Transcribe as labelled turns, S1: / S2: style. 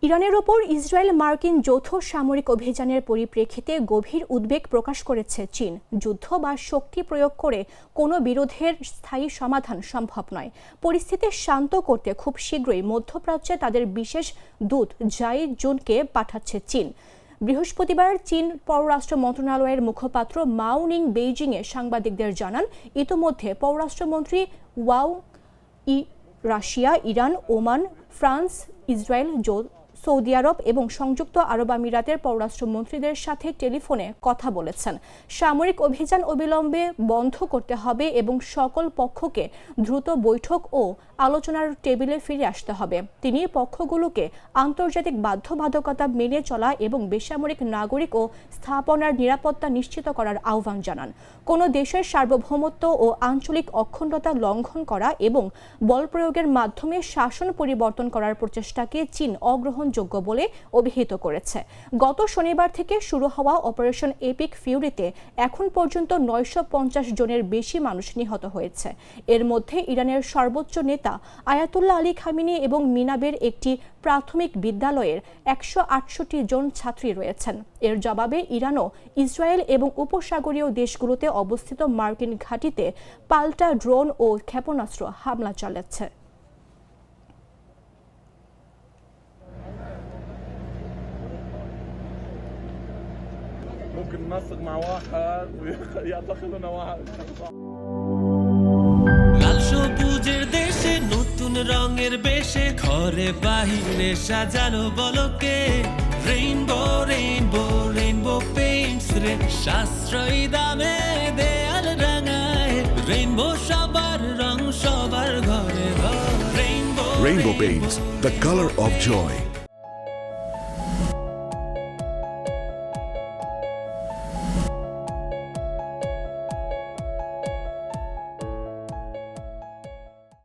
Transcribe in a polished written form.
S1: ইরানের ওপর ইসরায়েল মার্কিন যৌথ সামরিক অভিযানের পরিপ্রেক্ষিতে গভীর উদ্বেগ প্রকাশ করেছে চীন। যুদ্ধ বা শক্তি প্রয়োগ করে কোনো বিরোধের স্থায়ী সমাধান সম্ভব নয়। পরিস্থিতি শান্ত করতে খুব শীঘ্রই মধ্যপ্রাচ্যে তাদের বিশেষ দূত জাই জুনকে পাঠাচ্ছে চীন। বৃহস্পতিবার চীন পররাষ্ট্র মন্ত্রণালয়ের মুখপাত্র মাও নিং বেইজিংয়ে সাংবাদিকদের জানান, ইতোমধ্যে পররাষ্ট্রমন্ত্রী Wang Yi Russia, Iran, Oman, France, Israel, Saudi Arab এবং সংযুক্ত আরব আমিরাতের পররাষ্ট্রমন্ত্রীদের সাথে টেলিফোনে কথা বলেছেন। সামরিক অভিযান অবিলম্বে বন্ধ করতে হবে এবং সকল পক্ষকে দ্রুত বৈঠক ও আলোচনার টেবিলে ফিরে আসতে হবে। তিনি পক্ষগুলোকে আন্তর্জাতিক বাধ্যবাধকতা মেনে চলা এবং বেসামরিক নাগরিক ও স্থাপনার নিরাপত্তা নিশ্চিত করার আহ্বান জানান। কোনো দেশের সার্বভৌমত্ব ও আঞ্চলিক অখণ্ডতা লঙ্ঘন করা এবং বল প্রয়োগের মাধ্যমে শাসন পরিবর্তন করার প্রচেষ্টাকে চীন অগ্রহণযোগ্য বলে অভিহিত করেছে। গত শনিবার থেকে শুরু হওয়া অপারেশন এপিক ফিউরিতে এখন পর্যন্ত 950 জনের বেশি মানুষ নিহত হয়েছে। এর মধ্যে ইরানের সর্বোচ্চ নেতা আয়াতুল্লাহ আলী খামেনি এবং মিনাবের একটি প্রাথমিক বিদ্যালয়ের 168 জন ছাত্রী রয়েছেন। এর জবাবে ইরানও ইসরায়েল এবং উপসাগরীয় দেশগুলোতে অবস্থিত মার্কিন ঘাঁটিতে পাল্টা ড্রোন ও ক্ষেপণাস্ত্র হামলা চালাচ্ছে।
S2: ممكن ننسق مع واحد ويعتقلنا واحد
S3: লাল সবুজের দেশে নতুন রঙের বেশে ঘরে বাহিরে সাজানো বলকে রেইনবো রেইনবো রেইনবো পেইন্টস রে সাশ্রয়ী দামে দেয়াল রাঙায় রেইনবো সবার রং সবার ঘরে ঘরে
S4: Rainbow Paints, the color of joy.